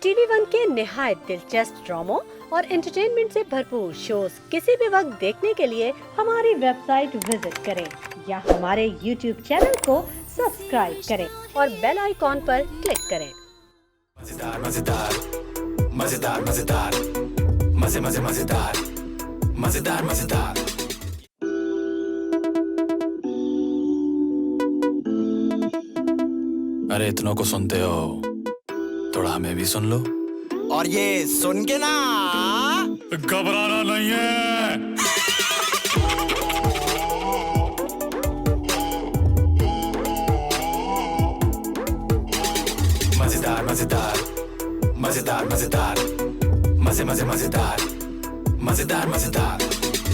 TV one के निहायत दिलचस्प ड्रामों और एंटरटेनमेंट से भरपूर शोज किसी भी वक्त देखने के लिए हमारी वेबसाइट विजिट करें या हमारे यूट्यूब चैनल को सब्सक्राइब करें और बेल आइकॉन पर क्लिक करें। मजेदार मजेदार मजेदार मजेदार मजे मजे मजेदार मजेदार मजेदार। अरे इतनों को सुनते हो, थोड़ा हमें भी सुन लो। और ये सुन के ना घबराना नहीं है। मजेदार मजेदार मजेदार मजेदार मजे मजे मजेदार मजेदार मजेदार।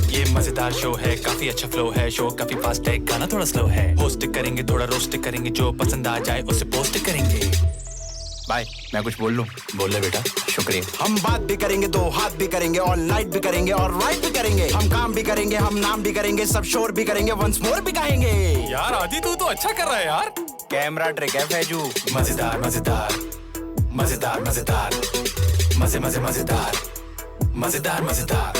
ये मजेदार शो है, काफी अच्छा फ्लो है, शो काफी फास्ट है, गाना थोड़ा स्लो है। होस्ट करेंगे, थोड़ा रोस्ट करेंगे, जो पसंद आ जाए उसे पोस्ट करेंगे। भाई मैं कुछ बोल लूं? बोले बेटा, शुक्रिया। हम बात भी करेंगे, दो हाथ भी करेंगे, ऑल नाइट भी करेंगे और राइट भी करेंगे। हम काम भी करेंगे, हम नाम भी करेंगे, सब शोर भी करेंगे, वंस मोर भी गाएंगे। यार आदि तू तो अच्छा कर रहा है यार। कैमरा ट्रिक है फैजू। मजेदार मजेदार मजेदार मजेदार मजे मजे मजेदार मजेदार मजेदार।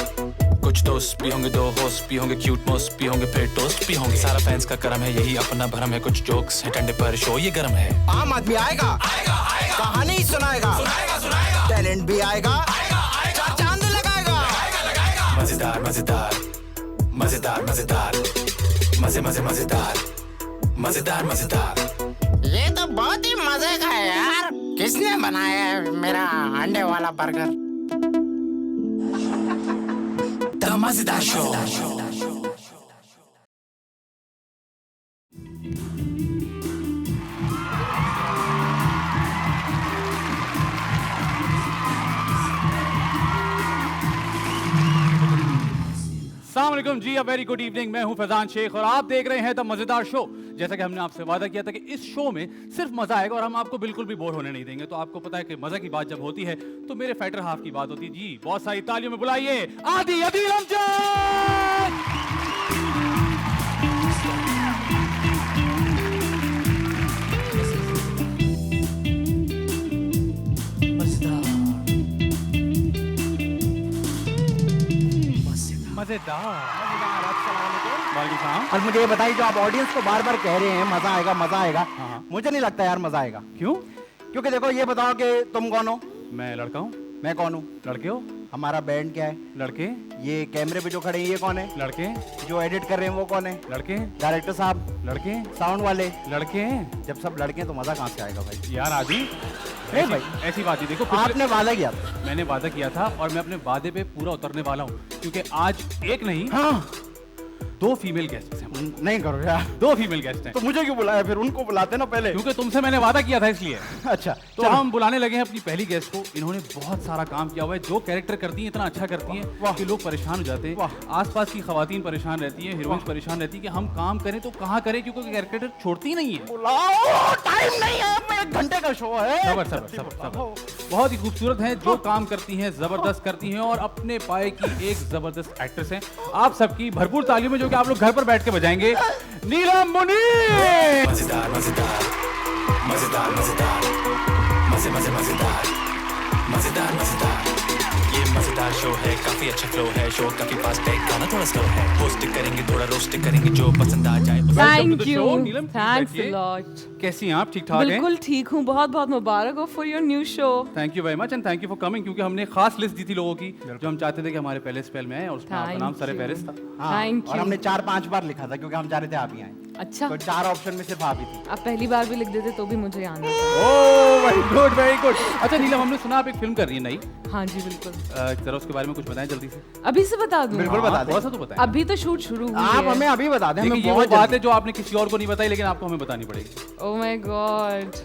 कुछ दोस्त भी होंगे, दो होस्ट भी होंगे, क्यूट मोस्ट भी होंगे, फिर टोस्ट भी होंगे। सारा फैंस का करम है, यही अपना भरम है। कुछ जोक्स है ठंडे पर शो ये गर्म है। आम आदमी आएगा आएगा आएगा, कहानी सुनाएगा सुनाएगा सुनाएगा, टैलेंट भी आएगा आएगा आएगा, चांद लगाएगा लगाएगा लगाएगा। मजेदार मजेदार मजेदार मजेदार मजे मजे मजेदार मजेदार मजेदार। ये तो बहुत ही मजे का है यार। किसने बनाया है मेरा अंडे वाला बर्गर? द मजेदार शो। अस्सलामुअलैकुम जी, अ वेरी गुड इवनिंग। मैं हूं फैजान शेख और आप देख रहे हैं द मजेदार शो। जैसा कि हमने आपसे वादा किया था कि इस शो में सिर्फ मजा आएगा और हम आपको बिल्कुल भी बोर होने नहीं देंगे। तो आपको पता है कि मजा की बात जब होती है तो मेरे फाइटर हाफ की बात होती है। जी बहुत सारी तालियों में बुलाइए आदि अदील अमजद। और मुझे ये बताइए, जो आप ऑडियंस को बार बार कह रहे हैं मजा आएगा, मुझे नहीं लगता यार मजा आएगा। क्यों? क्योंकि देखो, ये बताओ कि तुम कौन हो? मैं लड़का हूँ। मैं कौन हूँ? लड़के हो? हमारा बैंड क्या है? लड़के। ये कैमरे पे जो खड़े हैं ये कौन है? लड़के। जो एडिट कर रहे हैं वो कौन है? लड़के। डायरेक्टर साहब? लड़के। साउंड वाले? लड़के। जब सब लड़के हैं तो मजा कहाँ से आएगा भाई? यार आदि नहीं भाई, ऐसी बात ही देखो, आपने वादा किया था। मैंने वादा किया था और मैं अपने वादे पे पूरा उतरने वाला हूँ, क्योंकि आज एक नहीं हाँ, दो फीमेल गेस्ट हैं। नहीं करो यार, दो फीमेल गेस्ट हैं। तो मुझे क्यों बुलाया? फिर उनको बुलाते ना पहले। क्योंकि तुमसे मैंने वादा किया था इसलिए। अच्छा, तो हम बुलाने लगे हैं अपनी पहली गेस्ट को। इन्होंने बहुत सारा काम किया हुआ है। जो कैरेक्टर करती हैं इतना अच्छा करती हैं कि लोग परेशान हो जाते हैं। आसपास की खवातीन परेशान रहती हैं, हीरोइंस परेशान रहती है कि हम काम करें तो कहाँ करें, क्योंकि कैरेक्टर छोड़ती ही नहीं है। बुलाओ, टाइम नहीं है, 1 घंटे का शो है। सबर सबर सबर सबर। बहुत ही खूबसूरत हैं, जो काम करती हैं जबरदस्त करती हैं और अपने पाए की एक जबरदस्त एक्ट्रेस हैं। आप सबकी भरपूर तालियों में, जो कि आप लोग घर पर बैठ के बजाएंगे, नीलम मुनीर। मजेदार मजेदार मजेदार मजेदार मजे मजे मजेदार मजेदार मजेदार। ये मजेदार शो है, काफी अच्छा फ्लो है, शो काफी फास्ट है, गाना थोड़ा स्लो है। होस्ट करेंगे, थोड़ा रोस्ट करेंगे, जो पसंद आ जाए उसे। Thank you, Neelam, thanks a बैठिए। लॉट। कैसी हैं आप? ठीक ठाक हैं? बिल्कुल ठीक हूँ, बहुत बहुत मुबारक हो for your new show. Thank you very much and thank you for coming, क्योंकि हमने खास लिस्ट दी थी लोगों की जो हम चाहते थे कि हमारे पहले स्पेल में आए और उसमें आपका Thank नाम सरे you. फहरिस्त था। हाँ, Thank और you. हमने 4-5 बार लिखा था क्योंकि हम चाह रहे थे आप ही आए। अच्छा, तो 4 ऑप्शन में सिर्फ आप ही थी। आप पहली बार भी लिख देते तो भी मुझे आना था। Oh very good very good. अच्छा नीलम, हमने सुना आप एक फिल्म कर रही है नई। हाँ जी बिल्कुल। जरा उसके बारे में कुछ बताएं जल्दी से। अभी से बता दूँ? बिल्कुल बता दें। थोड़ा सा तो बताएं। अभी तो शूट शुरू हुई आप है। हमें अभी बता दें, हमें देखिए, ये वो बहुत बात जल्दी। है जो आपने किसी और को नहीं बताई, लेकिन आपको हमें बतानी पड़ेगी। ओह माय गॉड,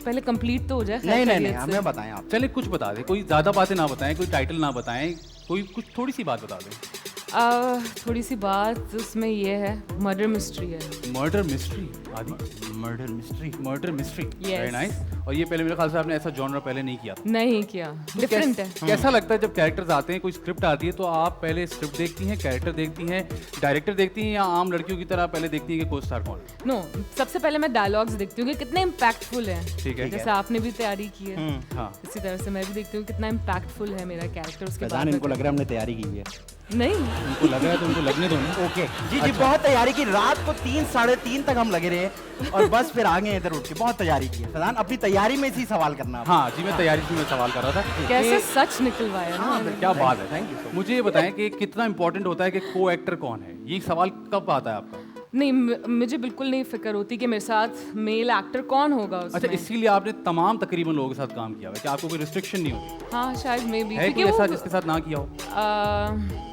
पहले कंप्लीट तो हो जाए। खैर नहीं खैरियत से। हमें बताएं आप। चलिए कुछ बता दें, कोई ज्यादा बातें ना बताएं, कोई टाइटल ना बताएं, कोई कुछ थोड़ी सी बात बता दें। थोड़ी सी बात उसमें ये है, मर्डर मिस्ट्री है। Murder mystery? Aadi murder mystery. Murder mystery, Yes. Very nice. और ये पहले मेरे ख्याल से आपने ऐसा जॉनर पहले नहीं किया था। नहीं किया, डिफरेंट है। कैसा लगता है जब कैरेक्टर्स आते हैं, कोई स्क्रिप्ट आती है तो आप पहले स्क्रिप्ट देखती हैं, कैरेक्टर देखती हैं, डायरेक्टर देखती हैं, या आम लड़कियों की तरह पहले देखती हैं कि को स्टार कौन है? नो, सबसे पहले मैं डायलॉग्स देखती हूँ कि कितने इम्पैक्टफुल है। ठीक है। जैसे आपने भी तैयारी की है, हाँ, इसी तरह से मैं भी देखती हूँ कितना इम्पैक्टफुल है मेरा कैरेक्टर। उसके फैजान, बाद इनको लग रहा है हमने तैयारी की है। नहीं, उनको लग रहा है तो उनको लगने दो ना। ओके जी जी, बहुत तैयारी की। रात को 3 साढ़े 3 तक हम लगे रहे और बस फिर आ गए इधर उठ के। बहुत तैयारी की है फैजान, अपनी तैयारी में से ही सवाल करना आप। हाँ जी, मैं तैयारी से मैं सवाल कर रहा था। कैसे सच निकलवाया ना मैंने। क्या बात है, थैंक यू। मुझे ये बताएं कि कितना इंपॉर्टेंट होता है कि को एक्टर कौन है? ये सवाल कब आता है आपका? नहीं, मुझे बिल्कुल नहीं फिक्र होती कि मेरे साथ मेल एक्टर कौन होगा उसमें। अच्छा, इसीलिए आपने तमाम तकरीबन लोगों के साथ काम किया है कि आपको कोई रिस्ट्रिक्शन नहीं होती? हाँ, शायद मे भी। है कोई ऐसा जिसके साथ ना किया हो? आ,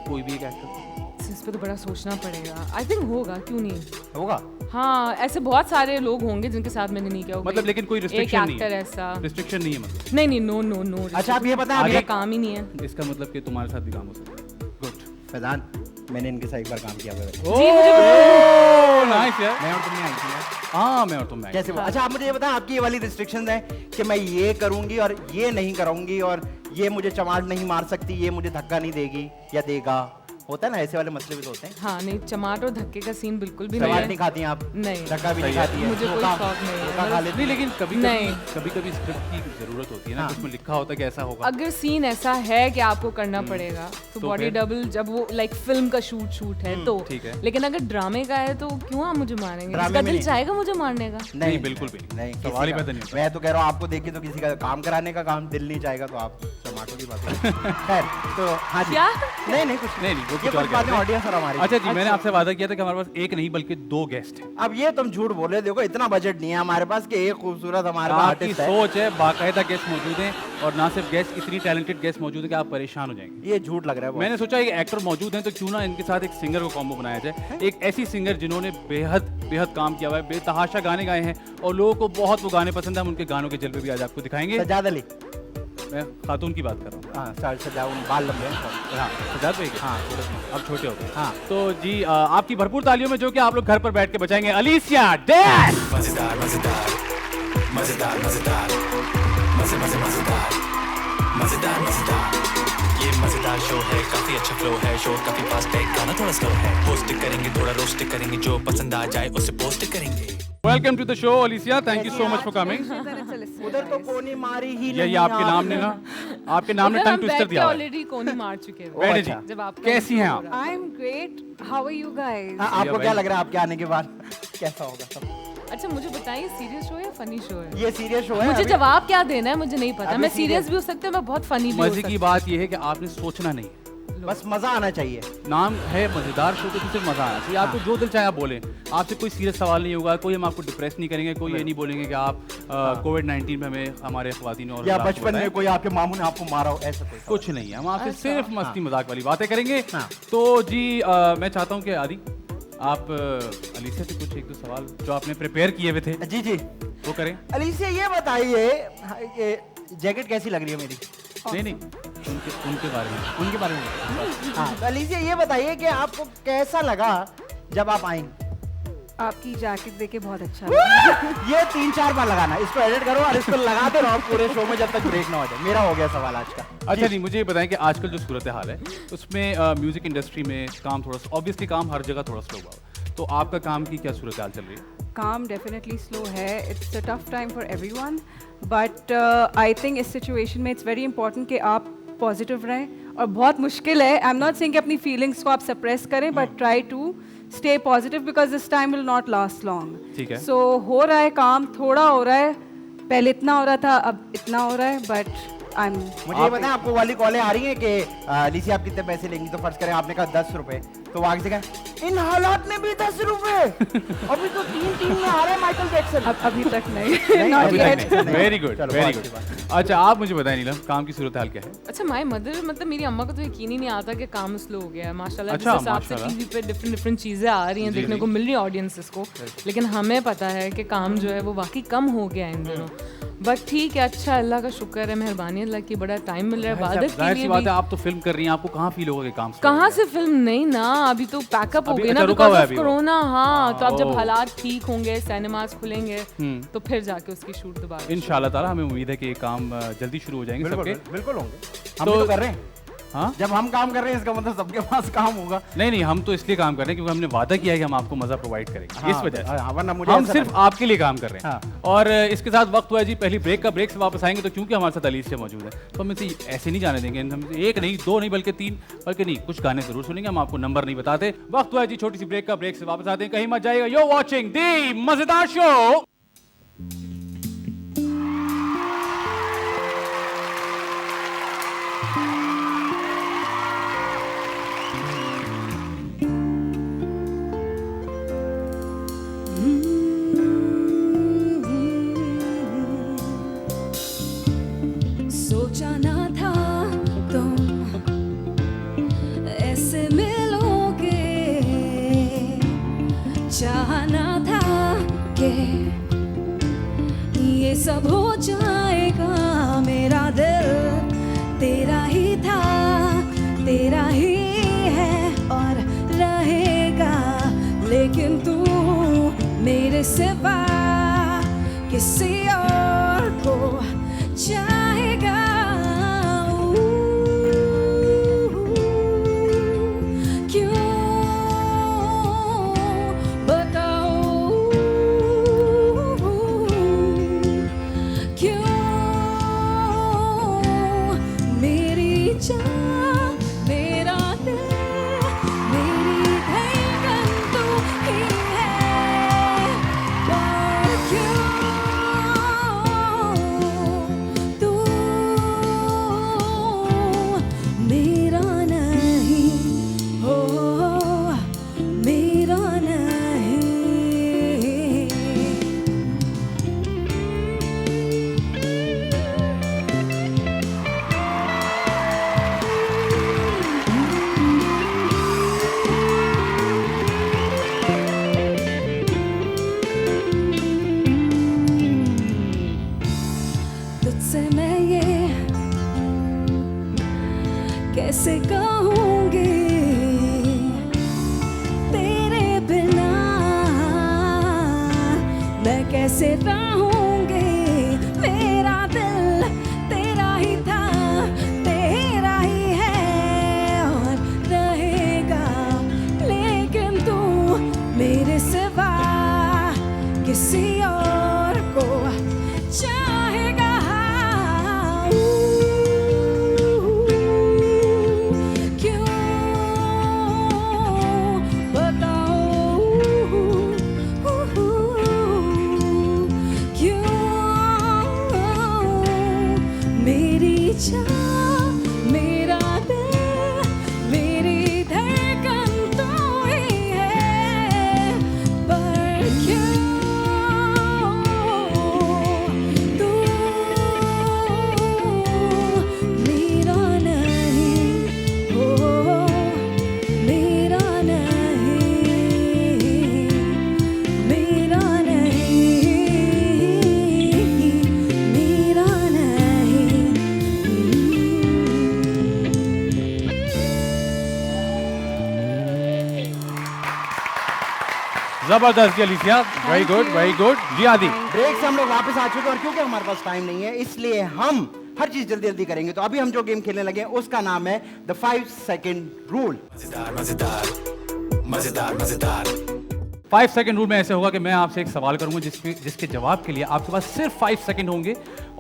कोई भी एक एक्टर? इस पे तो बड़ा सोचना पड़ेगा। आई थिंक होगा, क्यों नहीं। होगा। हाँ, ऐसे बहुत सारे लोग होंगे जिनके साथ मैंने नहीं किया होगा। मतलब लेकिन कोई रिस्ट्रिक्शन नहीं एक है? एक्टर ऐसा रिस्ट्रिक्शन नहीं है मतलब? नहीं, नो नो नो। अच्छा, आप ये बताएं, मेरा अभी काम ही नहीं है। इसका मतलब कि तुम्हारे साथ भी काम हो सकता है। गुड। फैजान, मैंने इनके साथ एक बार काम किया हुआ है। जी, मुझे नाइस यार। मैं और तुमने आई थी यार। हाँ, मैं और तुम कैसे वो? अच्छा, आप मुझे ये बताएं, आपकी ये वाली रिस्ट्रिक्शंस हैं कि मैं ये करूंगी और ये नहीं करूंगी, और ये मुझे चमाट नहीं मार सकती, ये मुझे धक्का नहीं देगी या देगा, होता है ना ऐसे वाले मसले भी तो होते हैं। हाँ, नहीं, चमाट और धक्के का सीन बिल्कुल भी चमाट नहीं नहीं है। खाती हैं आप? नहीं। धक्का भी नहीं सही है। खाती है? मुझे कोई धोखा- शौक नहीं है। धोखा खा लेती नहीं, हैं? लेकिन कभी नहीं। कभी स्क्रिप्ट की जरूरत होती है ना, हाँ। जिसमें लिखा होता है कि ऐसा होगा। अगर सीन ऐसा है कि आपको करना पड़ेगा तो तो बॉडी फिर? डबल, जब वो लाइक फिल्म का शूट है तो ठीक है। लेकिन अगर ड्रामे का है तो क्यों आप मुझे मारेंगे? ड्रामे इसका में दिल नहीं। चाहेगा मुझे मारने का। नहीं, बिल्कुल भी नहीं। नहीं, सवाल ही किसी पैदा नहीं का। होता। मैं तो कह रहा हूँ, आपको देख के तो किसी का काम कराने का काम दिल नहीं चाहेगा, तो आप टमाटो की बात करें। खैर, तो हाँ जी। क्या? नहीं कुछ नहीं, वो ये कुछ और कुछ बातें कहते हैं। ऑडियंस और हमारी। अच्छा जी, मैंने आपसे वादा किया था कि हमारे पास एक नहीं बल्कि 2 गेस्ट हैं। अब ये तुम झूठ बोले, देखो इतना बजट नहीं है हमारे पास कि एक खूबसूरत हमारे पास आपकी आर्टिस्ट है। सोच है, बाकायदा गेस्ट मौजूद हैं, और ना सिर्फ गेस्ट, इतनी टैलेंटेड गेस्ट मौजूद है कि आप परेशान हो जाएंगे। ये झूठ लग रहा है बहुत। मैंने सोचा एक एक्टर मौजूद हैं तो क्यों ना इनके साथ एक सिंगर को कॉम्बो बनाया जाए। एक ऐसी सिंगर जिन्होंने बेहद काम किया हुआ है, बेतहाशा गाने गाए हैं, और लोगों को बहुत वो गाने पसंद है। हम उनके गानों के जलवे भी आज आपको दिखाएंगे। सजाद अली। मैं खातून की बात कर रहा हूँ। हाँ, सजा, उन बाल लंबे हैं। हाँ, सजाद भाई के? हाँ, अब छोटे हो गए। हाँ। तो जी, आपकी भरपूर तालियों में जो कि आप लोग घर पर बैठ के बचाएंगे, अलीसिया डैश। मजेदार मजेदार मजेदार मजेदार मजे मजे मजेदार मजेदार मजेदार। ये मजेदार शो है, काफी अच्छा फ्लो है, शो काफी फास्ट है, गाना थोड़ा स्लो है। होस्ट करेंगे, थोड़ा रोस्ट करेंगे, जो पसंद आ जाए उसे पोस्ट करेंगे। Welcome to the show Alicia, thank you so much for coming. उधर तो कोनी मारी ही ये नहीं आपके यार। नाम ने ना, आपके नाम ने उधर टंग हम ट्विस्टर बैठ के दिया हुआ है। ऑलरेडी कोनी मार चुके हैं। बैठे अच्छा। जी, जब आपका कैसी हैं आप? I'm great. How are you guys? हाँ, आपको भाई। क्या लग रहा है आपके आने के बाद कैसा होगा सब? अच्छा, मुझे बताइए, सीरियस शो या फनी शो है? ये सीरियस शो है। मुझे अभी- जवाब क्या देना है मुझे नहीं पता। अभी मैं serious- सीरियस भी हो सकती हूँ, मैं बहुत फनी भी हो मजे सकती की हूँ। बात ये है कि आपने सोचना नहीं है। बस मजा आना चाहिए। नाम है मजेदार शो, तो सिर्फ मजा आना चाहिए। आपको जो दिल चाहे आप बोलें, आपसे कोई सीरियस सवाल नहीं होगा, कोई हम आपको डिप्रेस नहीं करेंगे, कोई ये नहीं बोलेंगे कि आप कोविड-19 में हमें हमारे ख्वातीन और या औलाद को बचपन में बताएं। कोई आपके मामू ने आपको मारा हो, ऐसा कोई कुछ नहीं है, हम आपसे सिर्फ मस्ती मजाक वाली बातें करेंगे। हाँ। तो जी, मैं चाहता हूँ कि आदि आप अलीसिया से कुछ 1-2 सवाल जो आपने प्रिपेयर किए हुए थे जी जी। वो करें। अलीसिया, ये बताइए, ये जैकेट कैसी लग रही है मेरी? नहीं, उनके बारे में। उनके बारे में। हाँ, तो अलीसिया ये बताइए कि आपको कैसा लगा जब आप आई? आपकी जैकेट देके बहुत अच्छा लगा। ये 3-4 बार लगाना, इसको एडिट करो और इसको लगाते रहो पूरे शो में जब तक ब्रेक ना हो जाए। मेरा हो गया सवाल आज का। अच्छा जी, मुझे ये बताएं कि आजकल जो सूरत हाल है उसमें म्यूजिक इंडस्ट्री में काम थोड़ा, ऑब्वियसली काम हर जगह थोड़ा स्लो हुआ है, तो आपका काम की क्या सूरत हाल चल रही है? काम डेफिनेटली स्लो है। It's a tough time for everyone, but I think इस सिचुएशन में इट्स वेरी इंपॉर्टेंट कि आप पॉजिटिव रहें, और बहुत मुश्किल है। आई एम नॉट सेइंग कि अपनी फीलिंग्स को आप सप्रेस करें, but try to stay positive because this time will not last long. ठीक है। सो हो रहा है काम, थोड़ा हो रहा है, पहले इतना हो रहा था, अब इतना हो रहा है, बट आई एम। मुझे ये बताएं, आपको वाली कॉलें आ रही हैं कि अलीसिया आप कितने पैसे लेंगी? तो फर्ज करें आपने कहा 10 रुपए, तो वो आगे से कहा इन हालात में भी 10 रुपए। अभी तो 3-3 में आ रहे हैं माइकल जैक्सन। अभी तक नहीं। Not अभी yet. तक नहीं। वेरी गुड, चलो, वेरी बहुत गुड। अच्छी बात। अच्छा, आप मुझे बताएं नीलम, काम की सूरत हाल क्या है? अच्छा, माय मदर, मतलब मेरी अम्मा को तो यकीन ही नहीं आता कि काम स्लो हो गया है। माशाल्लाह, अच्छा, जिस हिसाब से माशाल्लाह। टीवी पे डिफरेंट चीजें आ रही हैं, जी, देखने जी। को मिल रही है ऑडियंसेस को, लेकिन हमें पता है कि काम जो है वो वाकई कम हो गया है इन दिनों। बट ठीक है, अच्छा, अल्लाह का शुक्र है, मेहरबानी अल्लाह की, बड़ा टाइम मिल रहा है इबादत के जाहिर सी लिए बात भी। है, आप तो फिल्म कर रही हैं, आपको कहाँ फील होगा कि काम slow कहाँ हो से फिल्म? नहीं ना, अभी तो पैकअप हो अभी गए ना अच्छा, रुका हुआ बिकॉज है ऑफ अभी वो। कोरोना। हाँ तो अब जब ओह। हालात ठीक होंगे, सिनेमास खुलेंगे, तो फिर जाके उसकी शूट दोबारा। इंशाल्लाह ताला हमें उम्मीद है कि ये काम जल्दी शुरू हो जाएंगे बिल्कुल सबके। बिल्कुल होंगे, हम तो- तो कर रहे हैं। हाँ जब हम काम कर रहे हैं इसका मतलब सबके पास काम होगा। नहीं, हम तो इसलिए काम कर रहे हैं क्योंकि हमने वादा किया है कि हम आपको मजा प्रोवाइड करेंगे, हाँ, इस वजह से। हाँ, वरना मुझे हम ऐसा सिर्फ लगता आपके लिए काम कर रहे हैं। हाँ। और इसके साथ वक्त हुआ है जी पहली ब्रेक का। ब्रेक से वापस आएंगे तो क्योंकि हमारे साथ अलीश से मौजूद है तो हम इसे ऐसे नहीं जाने देंगे। हम इसे एक नहीं, दो नहीं, बल्कि तीन, बल्कि नहीं, कुछ गाने जरूर सुनेंगे। हम आपको नंबर नहीं बताते। वक्त हुआ है जी छोटी सी ब्रेक का। ब्रेक से वापस आते हैं, कहीं मत जाइएगा। यू वॉचिंग दी मजेदार शो। सोचा ना था तुम ऐसे मिलोगे, चाहना था कि ये सब हो जाएगा। मेरा दिल तेरा ही था, तेरा ही है और रहेगा, लेकिन तू मेरे सिवा किसी और को चाहेगा। क्यों बताओ, क्यों मेरी जान, मेरा दिल, मेरी धड़कन तू ही है। पर क्यों तू मेरा नहीं हो, मेरा नहीं। तुझसे मैं ये कैसे कहूँगी, तेरे बिना मैं कैसे रहूँगी। मेरा दिल तेरा ही था, तेरा ही है और रहेगा, लेकिन तू मेरे सिवा किसी और को चाहेगा। क्यों बताओ, क्यों मेरी जान, मेरा दिल, मेरी धड़कन तू ही है। पर क्यों तू मेरा नहीं हो, मेरा नहीं, मेरा नहीं, मेरा नहीं। जबरदस्त जी Alicia, very good, very good जी। आदि ब्रेक से हम लोग वापस आ चुके हैं और क्योंकि हमारे पास टाइम नहीं है इसलिए हम हर चीज जल्दी जल्दी करेंगे। तो अभी हम जो गेम खेलने लगे हैं उसका नाम है द 5 सेकंड रूल। मजेदार मजेदार मजेदार मजेदार 5 सेकंड रूल में ऐसे होगा कि मैं आपसे एक सवाल करूंगा जिसके जवाब के लिए आपके पास सिर्फ 5 सेकंड होंगे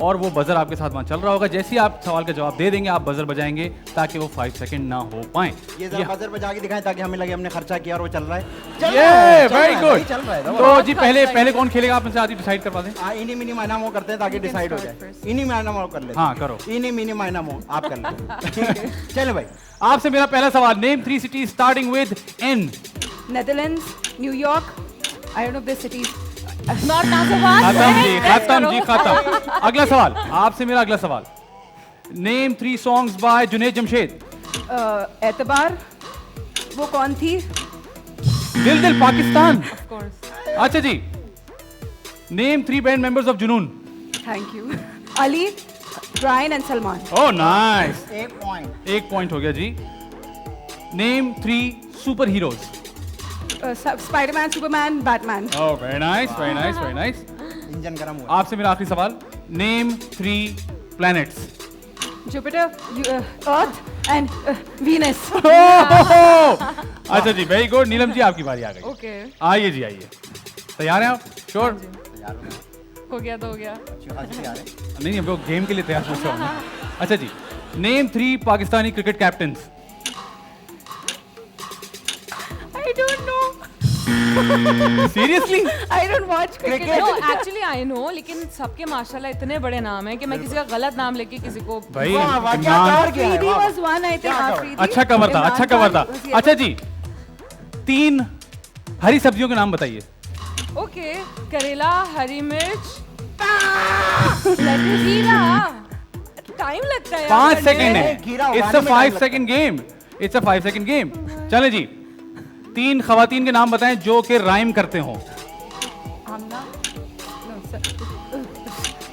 और वो बजर आपके साथ वहां चल रहा होगा। जैसे ही आप सवाल का जवाब दे देंगे आप बजर बजाएंगे ताकि वो 5 सेकंड ना हो पाए। ये जरा बजर बजा के दिखाएं ताकि हमें लगे हमने खर्चा किया और वो चल रहा है। ये वेरी भाई, गुड। चल रहा है। तो जी पहले कौन खेलेगा आप में से आदि डिसाइड करवा दें। इनी मिनी माइना मो करते हैं ताकि डिसाइड हो जाए। इनी माइना मो कर लेते हैं। हाँ, करो। इनी मिनी माइना मो आप कर लो। ठीक है चलो भाई। आपसे मेरा पहला सवाल, name 3 cities starting with N. Netherlands, New York, I don't know if the cities. Not now से बात खत्म जी, है। खत्म जी, खत्म। अगला सवाल आपसे मेरा अगला सवाल, name 3 songs by Junaid Jamshed. एतबार, वो कौन थी? दिल दिल पाकिस्तान। Of course. अच्छा जी, name 3 band members of Junoon. Thank you. Ali, Brian and Salman. Oh nice, एक पॉइंट। 1 पॉइंट हो गया जी। Name 3 superheroes. Spider-Man, Superman, Batman. Oh very nice, very nice, very nice. Engine गर्म हुआ। आपसे मेरा आखिरी सवाल, name 3 planets. Jupiter, Earth, and Venus. अच्छा जी, वेरी गुड। नीलम जी आपकी बारी आ गई। ओके, आइए जी, आइए। तैयार हैं आप? श्योर? हो गया तो हो गया। नहीं नहीं, वो गेम के लिए तैयार पूछ रहा हूँ। अच्छा जी, name 3 Pakistani cricket captains. I don't know. Seriously? I don't watch cricket. No actually I know, लेकिन सबके माशाल्लाह इतने बड़े नाम हैं कि मैं किसी का गलत नाम लेके किसी को भाई वाह, वाह, क्या इमरान- कवर किया है, Afridi वाह, was one, I think. Afridi. अच्छा कवर था, अच्छा कवर था। Imran Khan, अच्छा जी, 3 हरी सब्जियों के नाम बताइए। ओके, करेला, हरी मिर्च, खीरा। टाइम लगता है 5 यार सेकंड करने है। में। खीरा इट्स उगाने अ में 5 time second game. It's a 5 second game. चले जी, 3 खवातीन के नाम बताएं जो कि राइम करते हो। Amna? No, sir.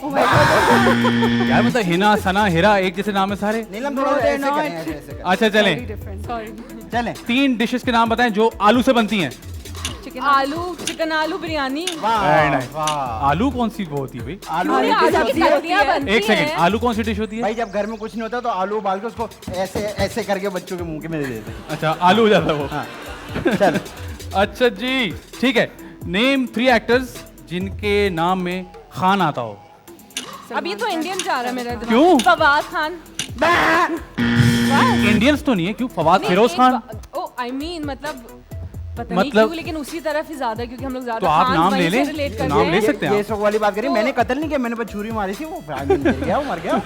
Oh my God. यार मतलब हिना, सना, हिरा एक जैसे नाम है सारे। नीलम थोड़ा No, they're ऐसे not. करें, ऐसे करें। अच्छा चलें, Very different. Sorry. चलें। 3 डिशेस के नाम बताएं जो आलू से बनती हैं। Chicken. आलू, चिकन आलू बिरयानी। वाह, Very nice। वाह। आलू कौन सी वो होती है भाई? आलू अरे की आलू की सब्जी होती सब्जियां है। बनती एक सेकंड, हैं। आलू कौन सी डिश होती है? भाई जब घर में कुछ नहीं होता तो आलू उबाल के उसको ऐसे ऐसे करके बच्चों के मुंह के में दे देते हैं। अच्छा, आलू हो जाता है वो। हाँ। चल। अच्छा जी, ठीक है। नेम 3 एक्टर्स जिनके नाम में खान आता हो। अब ये तो इंडियन जा रहा है मेरा दिमाग। क्यों? फवाद खान। इंडियंस तो नहीं है, क्यों? फवाद फिरोज खान। ओ आई मीन मतलब पता नहीं मतलब- क्यों, लेकिन उसी तरफ ही ज्यादा, क्योंकि हम लोग ज्यादा तो आप खान नाम वहीं ले से लें, relate तो करते नाम हैं। ले सकते हैं ये आप। शौक वाली बात करी। तो- मैंने कत्ल नहीं किया, मैंने बस छुरी मारी थी, वो आदमी गिर गया, वो मर गया।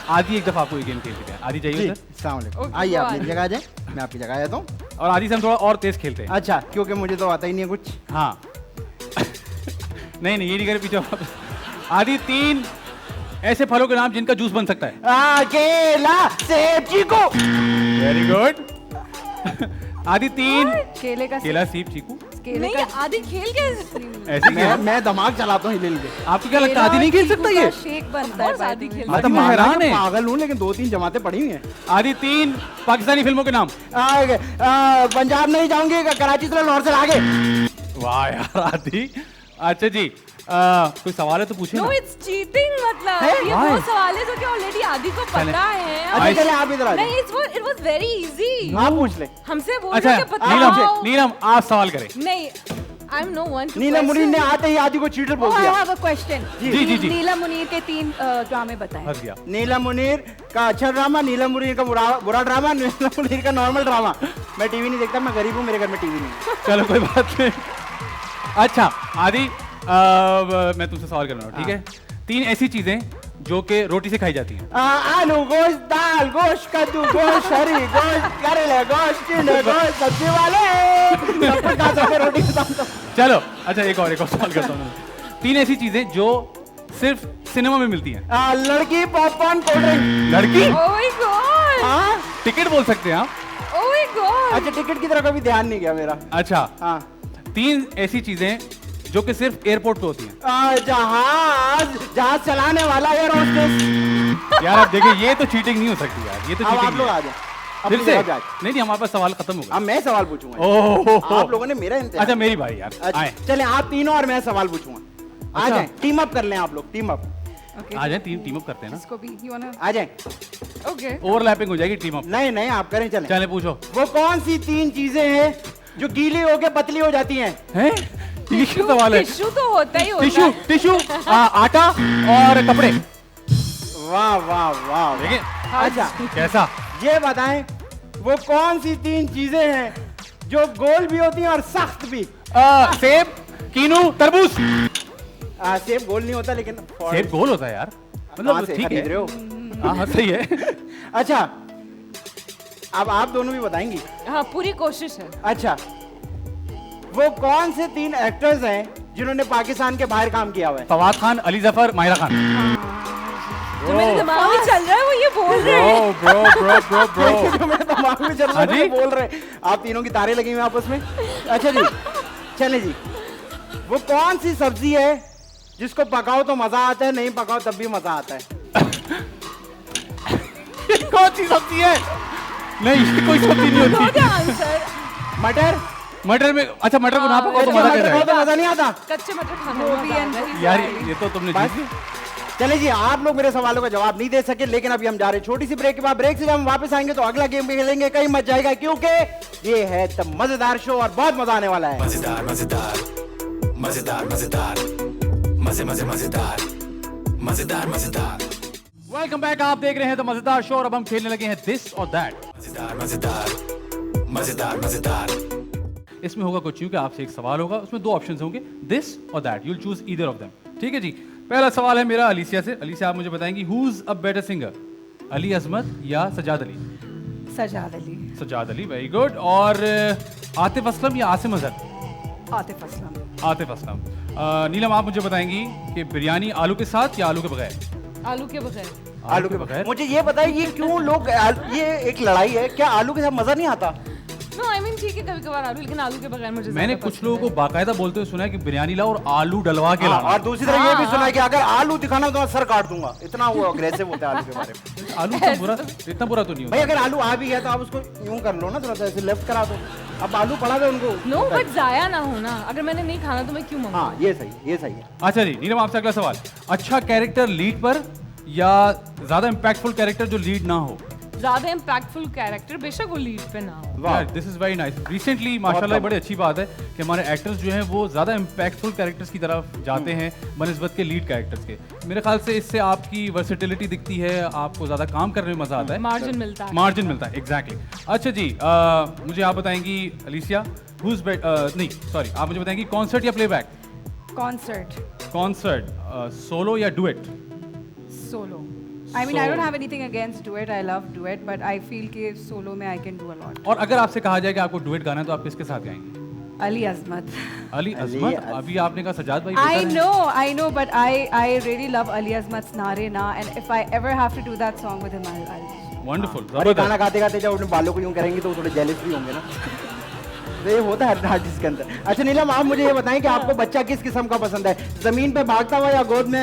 आदि एक दफा आपको ये गेम खेल के दिया। आदि जी, चाहिए सर? अस्सलाम वालेकुम। ओके, आइए आप बाय। मेरी जगह आ जाए, मैं आपकी जगह आ जाता हूँ। और आदि से हम थोड़ा और तेज खेलते हैं। अच्छा, क्योंकि मुझे तो आता ही नहीं है कुछ। हाँ। नहीं नहीं, ये नहीं करे, पीछे वापस। आदि 3 ऐसे फलों के नाम जिनका जूस बन सकता है। केला, सेब, चीकू। Very good. आदि 3 केले का केला, सेब, चीकू। केले नहीं, का आदि खेल के ऐसे क्या? मैं दिमाग चलाता हूँ हिले हिले। आपको क्या लगता है आदि नहीं खेल सकता ये? शेक बनता है आदि बाद में। खेल मतलब मैं हैरान है। पागल हूँ, लेकिन 2-3 जमातें पड़ी हुई हैं। आदि 3 पाकिस्तानी फिल्मों के नाम। पंजाब नहीं जाऊंगी, कराची से लाहौर से आगे। वाह यार आदि। अच्छा जी, कोई सवाल है तो पूछे नो ना। It's cheating. मतलब है? ये Why? वो सवाल है जो कि ऑलरेडी आदि को चले। पता है। अच्छा चले आप इधर आ जाओ। नहीं, इट वाज वेरी इजी। आप पूछ ले। हमसे बोल अच्छा रहे थे पता नीलम, नीलम आप सवाल करें। नहीं, I am no one to Neelam Munir ने आते ही आदि को चीटर बोल Oh, I दिया। have a question. जी, जी, जी। नीलम मुनीर के 3 ड्रामे बताएं। फंस गया। नीलम मुनीर का अच्छा ड्रामा, नीलम मुनीर का बुरा ड्रामा, नीलम मुनीर का नॉर्मल ड्रामा। मैं टीवी नहीं देखता, मैं गरीब हूँ, मेरे घर में टीवी नहीं है। चलो कोई बात नहीं। अच्छा आदि, मैं तुमसे सवाल कर रहा हूँ, ठीक है? 3 ऐसी चीजें जो कि रोटी से खाई जाती हैं। आलू गोश्त, दाल गोश्त, कद्दू गोश्त, हरी गोश्त, करेले गोश्त, टिंडे गोश्त, सब्जी वाले सब कुछ खा सकते हैं रोटी के साथ। चलो अच्छा, एक और सवाल करता हूँ। 3 ऐसी चीजें जो सिर्फ सिनेमा में मिलती हैं। लड़की, पॉपकॉर्न, कोल्ड ड्रिंक। लड़की? ओह माय गॉड, हाँ, टिकट बोल सकते हैं आप। Oh my God. अच्छा टिकट की तरफ कभी ध्यान नहीं गया मेरा। अच्छा, हाँ, 3 ऐसी चीजें जो कि सिर्फ एयरपोर्ट पे होती हैं। जहाज चलाने वाला एयर होस्टेस। यार आप देखिए, ये तो चीटिंग नहीं हो सकती यार, ये तो अब आप चीटिंग लोग आ है। जाओ फिर अपनी से जगह पे आ जाओ। नहीं नहीं, हमारे पास सवाल खत्म हो अब गया। मैं सवाल पूछूंगा। ओह आप लोगों ने मेरा इंतजार। अच्छा मेरी बारी यार, अच्छा, आए चले आप तीनों और मैं सवाल पूछूंगा। आ अच्छा। जाए, टीम अप कर लें आप लोग, टीम अप। Okay. आ जाए, टीम अप करते हैं ना। इसको भी you wanna? आ जाए। ओके, ओवरलैपिंग हो जाएगी टीम अप। नहीं नहीं, आप करें, चले। चले पूछो। वो कौन सी 3 चीजें हैं जो गीली होके पतली हो जाती हैं? हैं? ये क्या सवाल है? टिश्यू तो होता ही होता टिश्यू, है। टिश्यू, आटा और कपड़े। वाह वाह वाह। देखिए अच्छा, कैसा? ये बताएं वो कौन सी 3 चीजें हैं जो गोल भी होती हैं और सख्त भी? सेब, कीनू, तरबूज। सेब गोल नहीं होता, लेकिन सेब गोल होता है यार, कहाँ मतलब से ठीक खरीद रहे है। हो? हाँ सही है। अच्छा, अब आप दोनों भी बताएंगी। हाँ, पूरी कोशिश है। अच्छा, वो कौन से 3 एक्टर्स हैं जिन्होंने पाकिस्तान के बाहर काम किया हुआ है? फवाद खान, अली जफर, माहिरा खान। जो मेरे दिमाग में चल रहा है वो ये बोल रहे हैं। ब्रो ब्रो ब्रो ब्रो जो मेरे दिमाग में चल रहा हाँ है जी? वो बोल रहे हैं। आप तीनों की तारे लगी हुई हैं आपस में। अच्छा जी, चले जी। वो कौन सी सब्जी है जिसको पकाओ तो मजा आता है, नहीं पकाओ तब भी मजा आता है? कौन सी सब्जी है? नहीं कोई सब्जी नहीं नो होती। The answer. मटर। मटर में अच्छा मटर को ना पकाओ तो कच्चे मजा मटर कैसे को आएगा? तो मजा नहीं आता। कच्चे मटर खाने में गोभी मजा and आता है। यार ये तो तुमने जीत बस। गई। चले जी, आप लोग मेरे सवालों का जवाब नहीं दे सके, लेकिन अभी हम जा रहे हैं छोटी सी ब्रेक के बाद। ब्रेक से जब हम वापस आएंगे तो अगला गेम भी खेलेंगे, कहीं मच जाएगा, क्योंकि ये है द मजेदार शो और बहुत मजा आने वाला है। मजेदार मजेदार मजेदार मजेदार मजे मजे मजेदार मजेदार मजेदार वेलकम बैक, आप देख रहे हैं द मजेदार शो और अब हम खेलने लगे हैं दिस और दैट। मजेदार मजेदार मजेदार मजेदार इसमें होगा कुछ यूं कि आपसे एक सवाल होगा, उसमें दो ऑप्शंस होंगे, दिस और that. You will choose either of them. ठीक है जी। पहला सवाल है मेरा अलीसिया से। अलीसिया, आप मुझे बताएंगी who is a better singer, Ali Azmat या सजाद अली? सजाद अली। Sajjad Ali, very good. और आतिफ असलम या आसिम अजहर? आतिफ असलम। आतिफ असलम। नीलम, आप मुझे बताएंगी कि बिरयानी आलू के साथ या आलू के बगैर? आलू के बगैर। आलू के बगैर। मुझे ये बताइए, ये क्यों लोग ये एक लड़ाई है, क्या आलू के साथ मजा नहीं आता? नो आई मीन ठीक है कभी कभार आलू, लेकिन आलू के बगैर मुझे मैंने ज़्यादा कुछ पसंद लोगों को है। बाकायदा बोलते हुए सुना है कि बिरयानी लाओ और आलू डलवा के लाना। और दूसरी तरफ ये भी सुना है कि अगर आलू दिखाना तो मैं सर काट दूंगा, इतना वो अग्रेसिव होता है आलू के बारे में। आलू इतना बुरा, इतना बुरा तो नहीं भाई होता। अगर आलू आ भी गया तो आप उसको यूं कर लो ना, थोड़ा सा ऐसे लेफ्ट करा दो। अब आलू पड़ा दो उनको। नो बट जाया ना हो ना, अगर मैंने नहीं खाना तो मैं क्यों हाँ मंगाऊं? ये सही, ये सही है। अच्छा जी नीलम, आपसे अगला सवाल। अच्छा कैरेक्टर लीड पर या ज्यादा इम्पैक्टफुल कैरेक्टर जो लीड ना हो? ज्यादा इम्पैक्टफुल कैरेक्टर, बेशक वो लीड पे ना हो। वाह। This is very nice. Recently माशाल्लाह बड़ी अच्छी बात है कि हमारे एक्टर्स जो हैं वो ज़्यादा इम्पैक्टफुल कैरेक्टर्स की तरफ जाते हैं बनस्बत के लीड कैरेक्टर्स के। मेरे ख्याल से इससे आपकी वर्सेटिलिटी दिखती है, आपको ज़्यादा काम करने में मज़ा आता है, मार्जिन मिलता है। मार्जिन मिलता है, एग्जैक्टली। अच्छा जी, मुझे आप बताएंगी अलीसिया, हुज नहीं सॉरी, आप मुझे बताएंगी कॉन्सर्ट या प्लेबैक? कॉन्सर्ट। कॉन्सर्ट, सोलो या duet? Solo. I mean, I don't have anything against duet. I love duet, but I feel कि solo में I can do a lot. और अगर आपसे कहा जाए कि आपको डुएट गाना है तो आप किसके साथ गाएंगे? Ali Azmat. अली अजमत। अभी आपने कहा सजाद भाई I know, but I really love Ali Azmat's Naare Na, and if I ever have to do that song with him, I'll wonderful, और ये गाना गाते गाते जब अपने बालों को यूं करेंगे तो वो थोड़े जेलस भी होंगे ना। तो ये होता है आर्टिस्ट के अंदर। अच्छा नीलम, आप मुझे ये बताएं कि आपको बच्चा किस किस्म का पसंद है, जमीन पे भागता हुआ या गोद में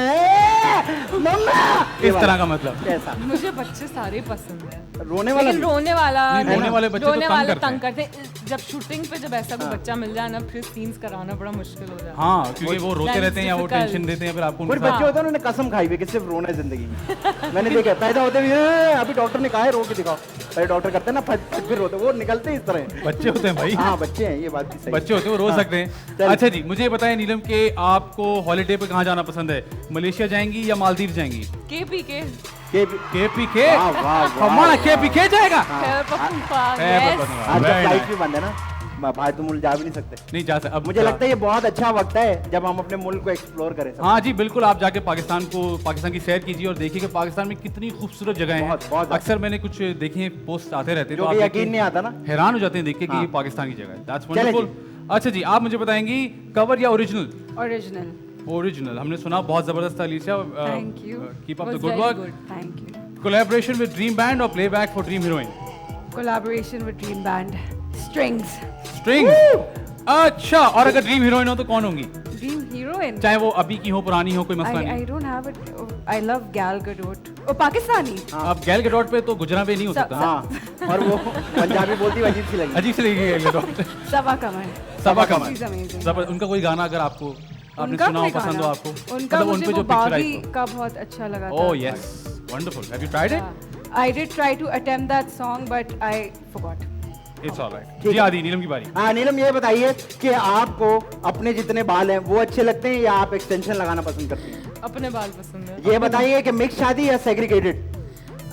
मम्मा इस तरह का मतलब? कैसा? मुझे बच्चे सारे पसंद हैं, रोने वाला लेकिन भी? रोने वाला नहीं, रोने वाले बच्चे तो रोने तंग वाले करते तंग करते हैं। जब शूटिंग पे जब ऐसा कोई बच्चा मिल जाए ना, फिर सीन्स कराना बड़ा मुश्किल हो जाता है। हाँ, क्योंकि वो रोते That's रहते हैं या वो difficult. टेंशन देते हैं, फिर आपको कुछ उनके साथ- बच्चे होते हैं उन्होंने कसम खाई हुई कि सिर्फ रोना है जिंदगी में। मैंने देखा पैदा होते हुए अभी डॉक्टर ने कहा है रो के दिखाओ, पहले डॉक्टर करते हैं ना फट फट फिर रोते, वो निकलते हैं इस तरह। बच्चे होते हैं भाई, हाँ बच्चे हैं, ये बात भी सही। बच्चे होते हैं, वो रो हाँ, सकते हैं। चल। अच्छा जी, मुझे ये बताएं नीलम कि आपको हॉलीडे पे कहाँ जाना पसंद है, मलेशिया जाएंगी या मालदीव जाएंगी? KPK KPK, वाह, वाह, वाह, हमारा वाह। KPK जाएगा। खैर पपूपा, खैर yes. पपूपा। आज Very फ्लाइट nice. भी बंद है ना, भाई तुम मुल्क जा भी नहीं सकते। नहीं जा सकते अब। मुझे लगता है ये बहुत अच्छा वक्त है जब हम अपने मुल्क को एक्सप्लोर करें सब। हाँ जी बिल्कुल, आप जाके पाकिस्तान की सैर कीजिए और देखिए कि पाकिस्तान में कितनी खूबसूरत जगह हैं। बहुत, बहुत अक्सर मैंने कुछ देखे हैं, पोस्ट आते रहते हैं, जो तो कि आप यकीन देख के नहीं आता ना। हैरान हो जाते हैं देख के कि हाँ। ये पाकिस्तान की जगह है। दैट्स चलें जी। वंडरफुल। अच्छा जी, आप मुझे बताएंगी कवर या ओरिजिनल? Original. ओरिजिनल, हमने सुना बहुत जबरदस्त था Alicia. Thank you. Keep up the Was good very work. good. Thank you. Collaboration with dream band और playback for dream heroine? Collaboration with Dream Band. Strings. Strings. अच्छा, और अगर ड्रीम हीरोइन हो तो कौन होंगी? Dream heroine. चाहे वो अभी की हो, पुरानी हो, कोई मसला I नहीं। don't have it. Oh, I love Gal Gadot. Oh, Pakistani. अब गैल गडोट पे तो गुजरा पे नहीं हो सकता। हाँ, और वो पंजाबी बोलती हुई अजीब सी लगी। अजीब से लगी गैल गडोट। Sabaa Kamal. सबा कमाल। She's amazing. जबर, उनका कोई गाना अगर आपको आपने उनका सुना हो, कोई पसंद हो गाना? आपको, उनका मतलब मुझे उनपे वो जो पिक्चराइज बागी का बहुत अच्छा लगा था। Oh yes, wonderful. Have you tried it? I did try to attempt that song, but I forgot. It's alright. ठीक जी है। आदि, नीलम की बारी। हाँ नीलम, ये बताइए कि आपको अपने जितने बाल हैं वो अच्छे लगते हैं या आप एक्सटेंशन लगाना पसंद करती हैं? अपने बाल पसंद है। ये बताइए कि मिक्स शादी या सेग्रीगेटेड?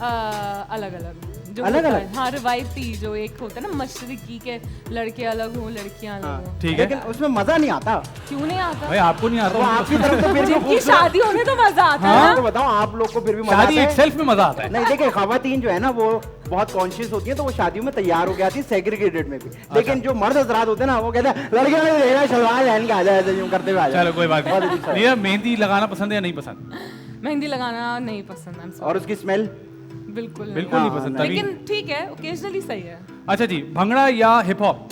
अलग अलग जो अलग होता अलग? है, हाँ रिवायती जो एक होता है ना मशरकी के, लड़के अलग हो लड़कियां अलग हो। ठीक है, लेकिन उसमें मजा नहीं आता। क्यों नहीं आता? भाई आपको नहीं आता वो आपकी तरफ तो फिर भी जिनकी खूबसूरत- शादी होने तो मजा आता हाँ, है तो ना। बताओ आप लोग को फिर भी मजा शादी आता है? इटसेल्फ में मजा आता है। नहीं देखिए, खवातीन जो है ना वो बहुत कॉन्शियस होती है, तो वो शादियों में तैयार हो गया थी सेग्रीगेटेड में भी। लेकिन जो मर्द हजरात होते हैं ना वो कहते हैं लड़कियों ने देखा शलवार पहन के आ जाए, ऐसे यूं करते हुए आ जाए। चलो कोई बात बहुत नहीं। अजीब सा है। नीलम, मेहंदी लगाना पसंद है या नहीं पसंद? मेहंदी लगाना नहीं पसंद, I'm sorry. और उसकी स्मेल? बिल्कुल नहीं। बिल्कुल नहीं हाँ, पसंद तभी। लेकिन ठीक है, ओकेजनली सही है। अच्छा जी, भंगड़ा या हिप हॉप?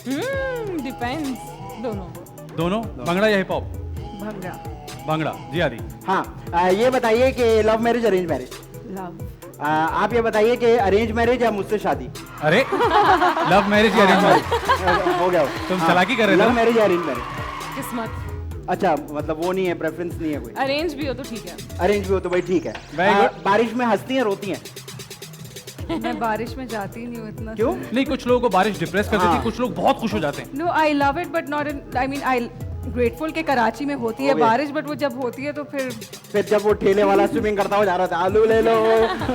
डिपेंड्स, दोनों। दोनों, भंगड़ा या हिप हॉप? Bhangra. भंगड़ा। जी आदि। हाँ, ये बताइए कि love marriage arrange marriage? Love. आप ये बताइए कि अरेंज मैरिज या मुझसे शादी? अरे लव मैरिज या अरेंज मैरिज? हो गया तुम चालाकी कर रहे थे लव ना? मैरिज या अरेंज मैरिज? किस्मत। अच्छा, मतलब वो नहीं है, प्रेफरेंस नहीं है कोई? अरेंज भी हो तो ठीक है। अरेंज भी हो तो भाई ठीक है। Very good. बारिश में हंसती हैं रोती हैं? मैं बारिश में जाती ही नहीं हूँ इतना। क्यों? नहीं, कुछ लोगों को बारिश डिप्रेस कर देती है, हाँ। कुछ लोग बहुत खुश हो जाते हैं। No I love it but not in I mean I grateful के कराची में होती है हो गया। बारिश, बट वो जब होती है तो फिर जब वो ठेले वाला स्विमिंग करता हो जा रहा था, आलू ले लो,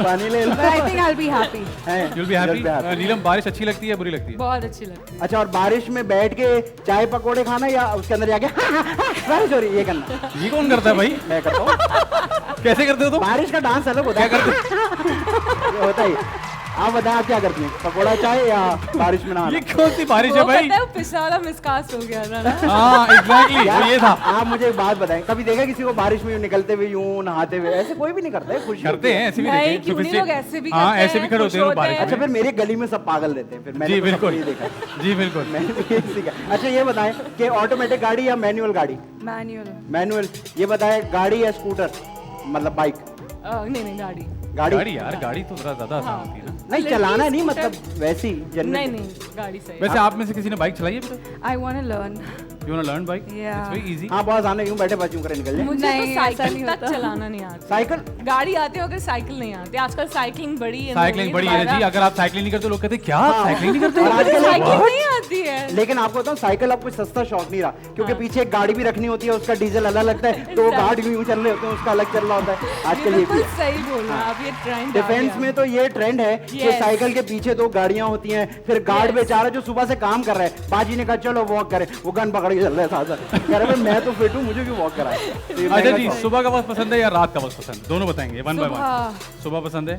पानी ले लो। I think I will be happy. You'll be happy? Neelam, बारिश अच्छी लगती है बुरी लगती है? बहुत अच्छी लगती है। अच्छा, और बारिश में बैठ के चाय पकोड़े खाना या उसके अंदर जाके बारिश हो रही है ये करना? ये कौन करता है भाई? मैं करता हूँ। कैसे करते हो तुम? बारिश का डांस अलग होता है। क्या करते ये होता है। आप बताएं, आप क्या करती हैं? पकोड़ा चाय या बारिश में नहाना? ये कौन सी बारिश है वो भाई? पता है वो पिछला वाला मिसकास्ट हो गया था ना। हाँ एग्जैक्टली, यार, वो ये था। आप मुझे एक बात बताएं, कभी देखा किसी को बारिश में यूं निकलते हुए, यूं नहाते हुए? ऐसे कोई भी नहीं करता है, खुशी करते हैं, ऐसे भी नहीं, देखे, क्यों नहीं, sophistic- लोग ऐसे भी हाँ करते ऐसे भी हैं, खड़े होते हैं लोग खुश बारिश होते अच्छा, में। फिर मेरे गली में सब पागल रहते हैं, फिर मैंने जी तो सबको बिल्कुल, ये देखा है। जी बिल्कुल। मैंने तो यही सीखा। अच्छा, ये बताएं कि ऑटोमेटिक गाड़ी या मैनुअल गाड़ी? मैनुअल। मैनुअल। ये बताएं, गाड़ी या स्कूटर, मतलब बाइक? नहीं गाड़ी। गाड़ी यार, गाड़ी तो जरा ज्यादा आसान होती है ना। नहीं, लेकिन चलाना नहीं, स्कूटर- मतलब वैसी नहीं गाड़ी सही। वैसे आप में से किसी ने बाइक चलाई है अभी तक? I want to learn. You want to learn bike? Yeah. It's very easy. हाँ, बहुत आसान है, यूं बैठे बस यूं करे निकल जाए। मुझे नहीं, तो ऐसा नहीं साइकिल तक होता। चलाना नहीं आता। साइकिल? गाड़ी आती है अगर साइकिल नहीं आती। आजकल साइकिलिंग बड़ी है। साइकिलिंग बड़ी है जी, अगर आप साइकिलिंग नहीं करते लोग कहते हैं, क्या आप साइकिलिंग नहीं करते? और आजकल साइकिलिंग नहीं आती है। लेकिन आपको बताऊं, साइकिल अब कुछ सस्ता शौक नहीं रहा, क्योंकि पीछे एक गाड़ी भी रखनी होती है, उसका डीजल अलग लगता है, तो गार्ड यूं चल रहे होते हैं, उसका अलग चल रहा होता है। आजकल ये भी बिल्कुल है। सही बोल रहे हैं आप, ये ट्रेंड डिफेंस में तो ये ट्रेंड है कि Yes. साइकिल के पीछे दो गाड़ियां होती हैं, फिर गार्ड बेचारा जो सुबह से काम कर रहा है, बाजी ने कहा चलो वॉक करें, वो गन पकड़ के चल रहा है साथ साथ, कह रहे मैं तो फिट हूं, मुझे क्यों वॉक कराए? तो ये अच्छा महंगा जी, शौक। सुबह का वक्त पसंद है या रात का वक्त पसंद? दोनों बताएंगे वन बाय वन। सुबह। सुबह पसंद है?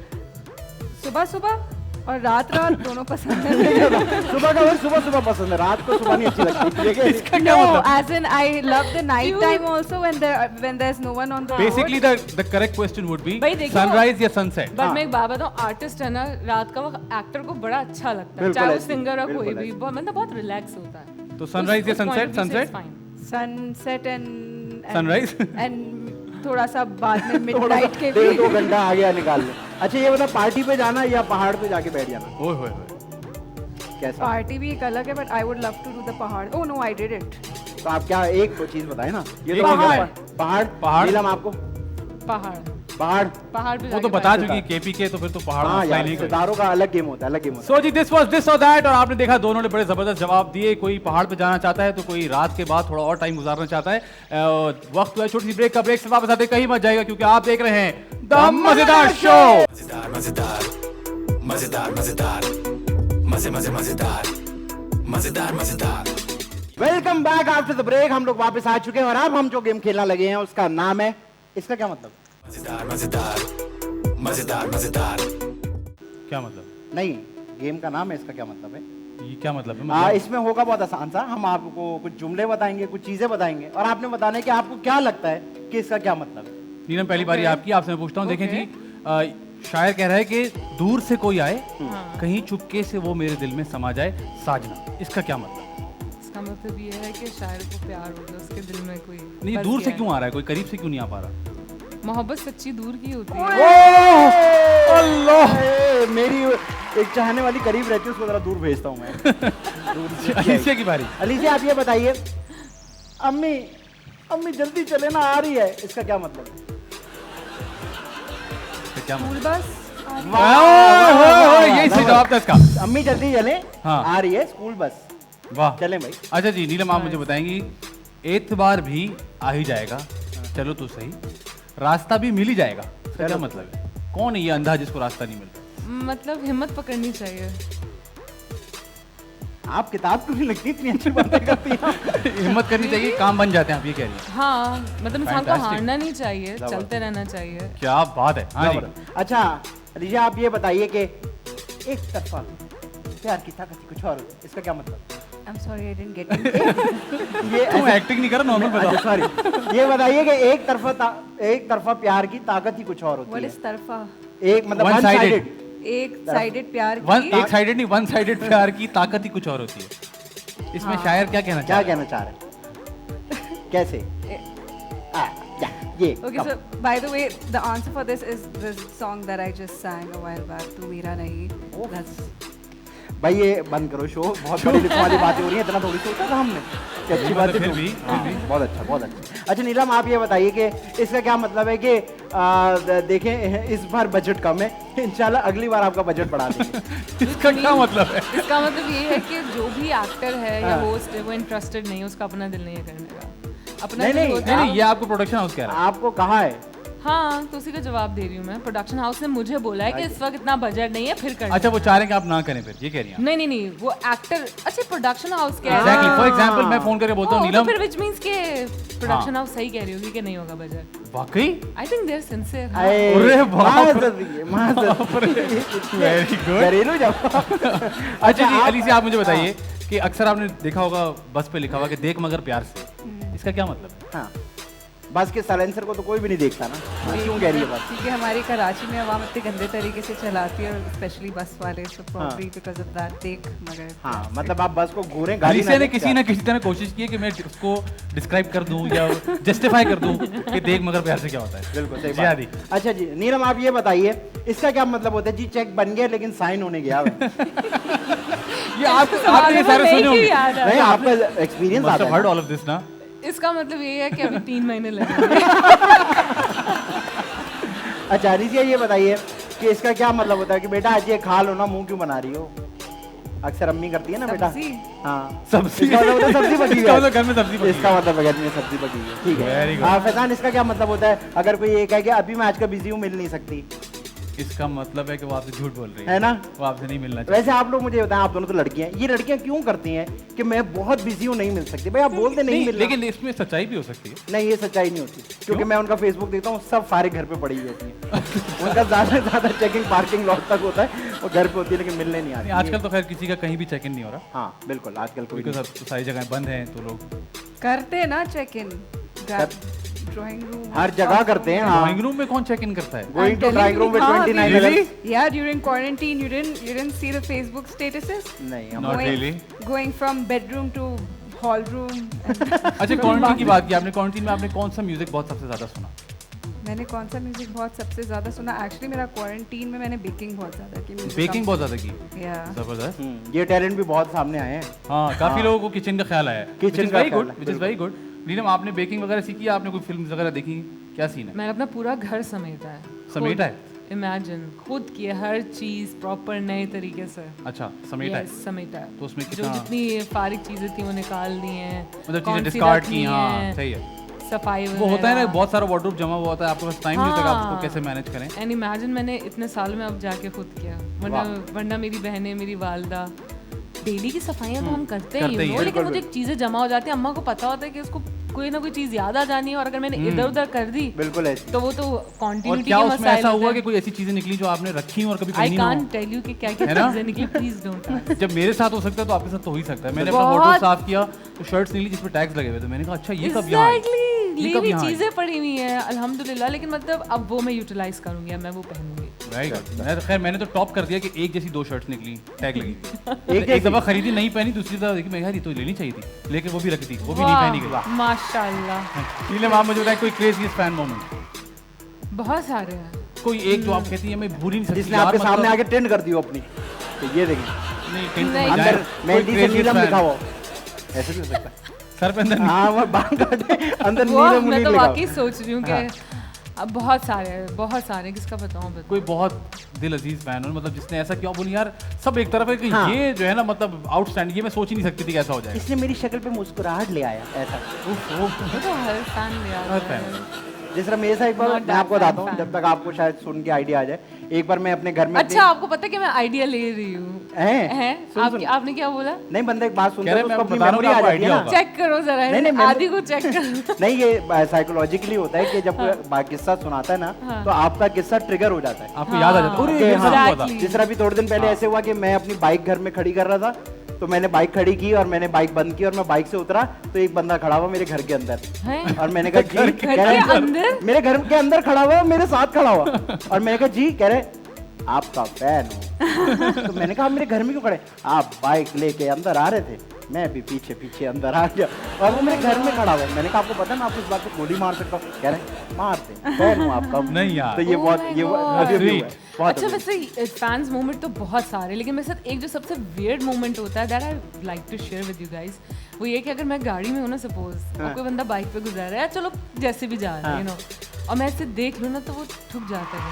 सुबह सुबह और रात रात दोनों पसंद है। सुबह का वक्त सुबह सुबह पसंद है, रात को सुबह नहीं अच्छी लगती। देखिए, इसका क्या No, मतलब? as in I love the night Cute. time also when there's no one on the road. Basically the correct question would be भाई देखो- सनराइज या सनसेट? बट मैं एक बात बताऊं, आर्टिस्ट है ना, रात का वक्त एक्टर को बड़ा अच्छा लगता है, बिल्कुल चाहे वो ऐसे, सिंगर हो कोई बिल्कुल भी, ऐसे। मतलब बहुत रिलैक्स होता है। तो सनराइज या sunset? Sunset? Sunset and Sunrise? and थोड़ा सा बाद में थोड़ा midnight के डेढ़ दो भी। घंटा आ गया निकाल लो। अच्छा, ये बता, पार्टी पे जाना या पहाड़ पे जाके बैठ जाना, ओए होए होए। कैसा? पार्टी भी एक अलग है, but I would love to do the pahad. Oh no, I did it. तो आप क्या एक चीज बताए ना, ये एक तो चीज पहाड़ बताएं। पहाड़ पहाड़? नीलम, आपको पहाड़ पहाड़? पहाड़ पे वो जाके तो बता बैठ- चुकी है केपी के, तो फिर तो पहाड़ हाँ मसला ही यार, नहीं कोई। सितारों का अलग गेम होता है, अलग गेम होता सो जी, दिस वाज दिस और दैट, और आपने देखा दोनों ने बड़े जबरदस्त जवाब दिए। कोई पहाड़ पे जाना चाहता है तो कोई रात के बाद थोड़ा और टाइम गुजारना चाहता है। वक्त हुआ है छोटी सी ब्रेक का। ब्रेक से वापस आते कहीं मत जाएगा, क्योंकि आप देख रहे हैं द मजेदार शो। मजेदार मजेदार मजेदार मजेदार मजे मजे मजेदार मजेदार मजेदार। है। Welcome back after the break. हम लोग वापस आ चुके हैं और अब हम जो गेम खेलना लगे हैं उसका नाम है, इसका क्या मतलब? मजेदार मजेदार मजेदार मजेदार। क्या मतलब? नहीं, गेम का नाम है, इसका क्या मतलब है? ये क्या मतलब है? मतलब इसमें होगा बहुत आसान सा, हम आपको कुछ जुमले बताएंगे, कुछ चीजें बताएंगे, और आपने बताना है कि आपको क्या लगता है कि इसका क्या मतलब है। नीलम, पहली बारी आपकी, आपसे मैं पूछता हूँ। देखें जी, शायर कह रहा है कि दूर से कोई आए, कहीं चुपके से वो मेरे दिल में समा जाए साजना। इसका क्या मतलब? इसका मतलब ये है कि शायर को प्यार हो गया, उसके दिल में कोई नहीं, बस दूर से गया है। क्यों आ रहा है? कोई करीब से क्यों नहीं आ पा रहा? मोहब्बत सच्ची दूर की होती है। अल्लाह! मेरी एक चाहने वाली करीब रहती है, उसको जरा दूर भेजता हूँ मैं। दूर से अलीसिया की बारी। अलीसिया, आप ये बताइए, अम्मी अम्मी जल्दी चले ना, आ रही है, इसका क्या मतलब? इसका क्या मतलब? School bus. यही सही जवाब था इसका। अम्मी जल्दी चले, हाँ। आ रही है स्कूल बस, वाह। चले भाई। अच्छा जी, नीलम, आप मुझे बताएंगी, एतबार भी आ ही जाएगा, चलो तो सही, रास्ता भी मिल ही जाएगा। इसका क्या मतलब है? कौन है ये अंधा जिसको रास्ता नहीं मिलता? मतलब हिम्मत पकड़नी चाहिए। आप किताब को भी लगती इतनी अच्छी बातें करती हैं। हिम्मत करनी चाहिए, काम बन जाते हैं, आप ये कह रही हैं। हाँ, मतलब इंसान को Fantastic. हारना नहीं चाहिए, चलते रहना चाहिए। क्या बात है। हाँ जी। अच्छा अलीशा, आप ये बताइए कि एक तरफा प्यार की ताकत ही कुछ और होती है, इसका क्या मतलब? I'm sorry, I didn't get it. ये तुम एक्टिंग नहीं करो, नॉर्मल बताओ। सॉरी, ये बताइए कि एक तरफा प्यार की ताकत ही कुछ और होती What है। is तरफा? एक मतलब One वन sided. साइडेड। एक साइडेड प्यार वन की। एक साइडेड नहीं, वन साइडेड प्यार की ताकत ही कुछ और होती है। इसमें शायर क्या कहना क्या चाह रहा है? कहना चाह रहे हैं? कैसे? ये Okay, so by the way, the answer for this is this song that I just sang a while back, "Tu Mera Nahi." That's भाई ये बंद करो शो, बहुत बड़ी लिखने वाली बातें हो रही हैं, इतना थोड़ी सोचा था हमने कि अच्छी बात है। फिर भी बहुत अच्छा, बहुत अच्छा। अच्छा नीलम, आप ये बताइए कि इसका क्या मतलब है कि देखें इस बार बजट कम है, इंशाल्लाह अगली बार आपका बजट बढ़ा देंगे। इसका क्या मतलब है? इसका मतलब ये है कि जो भी एक्टर है या हाँ। होस्ट है वो इंटरेस्टेड नहीं है, उसका अपना दिल नहीं है करने का। अपना नहीं, दिल नहीं, होता है- नहीं, ये आपको प्रोडक्शन हाउस कह रहा है। आपको कहा है? हाँ, तो उसी का जवाब दे रही हूँ मैं। प्रोडक्शन हाउस ने मुझे बोला है कि इस वक्त इतना बजट नहीं है, फिर कर अच्छा, वो चाह रहे हैं कि आप ना करें, फिर ये कह रही हैं। नहीं नहीं नहीं, वो एक्टर, अच्छा प्रोडक्शन हाउस कह रहा एग्जैक्टली, फॉर एग्जांपल मैं फोन करके बोलता हूँ है, नीलम, फिर व्हिच मींस के प्रोडक्शन हाँ। हाउस सही कह रही होगी कि नहीं होगा बजट। वाकई I think they are sincere. अरे बाप वेरी वेरी गुड। घरेलू जवाब। अच्छा जी, अली से आप मुझे बताइए कि अक्सर आपने देखा होगा बस पे लिखा हुआ कि देख मगर प्यार से, इसका क्या मतलब है? हाँ, बस के साइलेंसर को तो कोई भी नहीं देखता ना, क्यों कह रही है बस? क्योंकि हमारी कराची में आवाम इतने गंदे तरीके से चलाती है, और स्पेशली बस वाले, so probably because of that, देख मगर हाँ, मतलब आप बस को घूरे गाली अलीसिया ने दें, किसी ना किसी तरह कोशिश की है कि मैं उसको डिस्क्राइब कर दूं या जस्टिफाई कर दूं कि देख मगर प्यार से क्या होता है। बिल्कुल सही जी बात। आदि। अच्छा जी नीलम, आप ये बताइए इसका क्या मतलब होता है? जी चेक बन गया लेकिन साइन होने गया है। ये आपने ये सारे सुने होंगे, नहीं, आपका एक्सपीरियंस मस्ट आता हैव है हर्ड ना? ऑल ऑफ दिस ना। इसका मतलब ये है कि अभी 3 महीने लगेंगे। अच्छा अलीसिया, ये बताइए कि इसका क्या मतलब होता है कि बेटा आज ये खा लो ना, मुंह क्यों बना रही हो? अक्सर अम्मी करती है ना बेटा। सब्जी? हाँ, सब्जी। इसका मतलब होता है सब्जी पकी इसका है। मतलब घर में सब्जी पकी है। इसका मतलब घर में सब्जी पकी है, ठीक Very है। good. हाँ फैजान, इसका क्या मतलब होता है अगर कोई ये कहे कि अभी मैं आजकल बिजी हूँ, मिल नहीं सकती? इसका मतलब है कि वो आपसे झूठ बोल रही है ना? वो आपसे नहीं मिलना चाहिए। वैसे आप लोग मुझे बताएं, आप दोनों तो लड़कियां हैं, ये लड़कियां क्यों करती हैं कि मैं बहुत बिजी हूँ, नहीं मिल सकती? भाई आप बोलते नहीं मिलना। लेकिन इसमें सच्चाई भी हो सकती है। नहीं, ये सच्चाई नहीं होती, क्योंकि मैं उनका फेसबुक देखता हूँ, सब फारिग घर पे पड़ी हुई होती हैं। उनका ज्यादा से ज्यादा चेकिंग पार्किंग लॉट तक होता है, वो घर पे होती है लेकिन मिलने नहीं आती। आजकल तो खैर किसी का कहीं भी चेक इन नहीं हो रहा, हाँ बिल्कुल, आजकल कोई बिकॉज अब तो सारी जगह बंद हैं, तो लोग करते ना चेक इन, ड्राइंग रूम, हर जगह करते हैं। हाँ, ड्राइंग रूम में कौन चेक इन करता है? Going to drawing room with हाँ, 29 really? adults? Yeah, during quarantine, you didn't see the Facebook statuses? नहीं, हम Not really. Going from bedroom to hall room. अच्छा, क्वारंटीन की बात की आपने, क्वारंटीन में आपने कौन सा म्यूजिक बहुत सबसे ज्यादा सुना? मैंने कौन सा म्यूजिक बहुत सबसे ज्यादा सुना? एक्चुअली मेरा क्वारंटीन में मैंने बेकिंग बहुत ज्यादा की। बेकिंग बहुत ज्यादा की, या जबरदस्त। ये टैलेंट भी बहुत सामने आए हैं। हाँ, काफी लोगों को किचन का ख्याल आया है, Kitchen का वेरी ख्याल गुड, है, विच इज वेरी गुड। नीलम, आपने बेकिंग वगैरह सीखी है? आपने कोई फिल्म वगैरह देखी? क्या सीन है? मैंने अपना पूरा घर समेटा है। समेटा है? इमेजिन, खुद किया हर चीज प्रॉपर नए तरीके से। अच्छा, समेटा है। Yes, समेटा है। तो उसमें जो कितना जितनी फारिग चीजें थी वो निकाल दी हैं, मतलब कौन चीजें सी डिस्कार्ड रखनी की? हाँ, है, सही है। सफाई वो होता है ना, वगैरह। बहुत सारा वार्डरोब जमा हुआ होता है, आपके पास टाइम नहीं होता कि आप हाँ। उसको कैसे मैनेज करें। एंड इमेजिन मैंने इतने साल में अब जाके खुद किया, वरना मेरी बहनें, मेरी वालदा डेली की सफाइयाँ तो हम करते करते ही ही हो, हैं, लेकिन मुझे चीजें जमा हो जाती हैं। अम्मा को पता होता है कि उसको कोई ना कोई चीज याद आ जानी है, और अगर मैंने इधर उधर कर दी बिल्कुल ऐसी। तो वो तो और कॉन्टिन्यूटी क्या के उसमें मसाइल ऐसा हुआ होते कि हैं। कोई ऐसी चीजें निकली जो आपने रखी और कभी आई कहीं ना हो? कांट टेल यू कि क्या क्या है ना? चीजें निकली, प्लीज डोंट। जब मेरे साथ हो सकता है तो आपके साथ तो हो ही सकता है। मैंने अपना बहुत- वार्डरोब साफ किया तो शर्ट्स निकली जिस पे टैग्स लगे हुए थे, मैंने कहा अच्छा ये कब यहाँ आई? एग्जैक्टली, ये ये कब भी यहाँ आई? चीजें पड़ी हुई हैं अल्हम्दुलिल्लाह, लेकिन मतलब अब वो मैं यूटिलाइज करूंगी, अब मैं वो पहनूंगी। Very good. मैं तो खैर मैंने तो टॉप कर दिया कि एक जैसी 2 शर्ट्स निकली, टैग लगी थी। एक एक दफा खरीदी, नहीं पहनी, दूसरी दफा देखी, मैं यार ये तो लेनी चाहिए थी, लेकिन वो भी रख दी, वो भी नहीं पहनी गई। माशाल्लाह, नीलम, आप मुझे बताएं कोई क्रेजीएस्ट फैन मोमेंट, बहुत सारे हैं। कोई एक जो आप कहती है मैं भूल ही नहीं सकती जिसने यार, आपके मतलब- सामने आके टेंड कर दी हो अपनी, तो ये देखिए नहीं, टेंट में नहीं। जाए, अंदर कोई मेहंदी से craziest नीलम fan। लिखा हुआ, ऐसे भी हो सकता है। सर पे अंदर हाँ, वो बाल काटे अंदर वो नीलम मैं मुनीर तो लिखा वाकई हुआ। सोच रही हूँ कि अब बहुत सारे किसका बताऊँ। कोई बहुत दिल अजीज फैन हो, मतलब जिसने ऐसा क्यों बोली यार, सब एक तरफ है कि हाँ। ये जो है ना मतलब आउटस्टैंडिंग, ये मैं सोच ही नहीं सकती थी कैसा हो जाएगा। इसने मेरी शक्ल पे मुस्कुराहट ले आया, ऐसा। वो तो हर फैन ले आता हर है। fan। जिस तरह मेरे साथ एक बार, Not मैं that आपको बताता हूँ fan. जब तक आपको शायद सुन के आइडिया आ जाए। एक बार मैं अपने घर में अच्छा, आपको पता है कि मैं आइडिया ले रही हूँ? हैं? सुन, सुन। आपने क्या बोला? नहीं, बंदा एक बात सुनता कह है रहे तो मैं उसको अपनी बता रहा हूँ मेमोरी कि आ आपको जाती है idea ना। होगा। चेक करो जरा, नहीं, नहीं, मैंने- आदि को चेक करो। नहीं, ये साइकोलॉजिकली होता है कि जब कोई किस्सा सुनाता है ना, तो आपका किस्सा ट्रिगर हो जाता है। आपको याद आ जाता है, अरे कि मेरे हाँ, साथ हुआ था। Exactly. जिस तरह अभी थोड़े दिन पहले ऐसे हुआ कि मैं अपनी बाइक घर में खड़ी कर रहा था, तो मैंने बाइक खड़ी की और मैंने बाइक बंद की और मैं बाइक से उतरा तो एक बंदा खड़ा हुआ मेरे घर के अंदर, हैं? और मैंने कहा जी, घर कह रहे- के अंदर? मेरे घर के अंदर खड़ा हुआ, मेरे साथ खड़ा हुआ, और मैंने कहा जी, कह रहे आपका फैन हो। तो मैंने कहा आप मेरे घर में क्यों खड़े? आप बाइक लेके अंदर आ रहे थे, मैं भी पीछे पीछे अंदर आ गया। और वो मेरे घर में खड़ा हुआ है। मैंने कहा आपको पता है मैं आपको इस बात पे गोली मार सकता हूँ? कह रहे हैं मारते हैं, फैन हूँ आपका। नहीं यार। तो ये Oh बहुत my ये God. अभी हुआ है, बहुत अच्छा अभी। वैसे फैंस मोमेंट तो बहुत सारे, लेकिन मेरे साथ एक जो सबसे वियर्ड मोमेंट होता है that I like to share with you guys, वो ये कि अगर मैं गाड़ी में हूँ ना सपोज और कोई बंदा बाइक पे गुजर रहा है, चलो जैसे भी जा रहा है यू नो, और मैं ऐसे देख लूँ ना तो वो ठुक जाता है।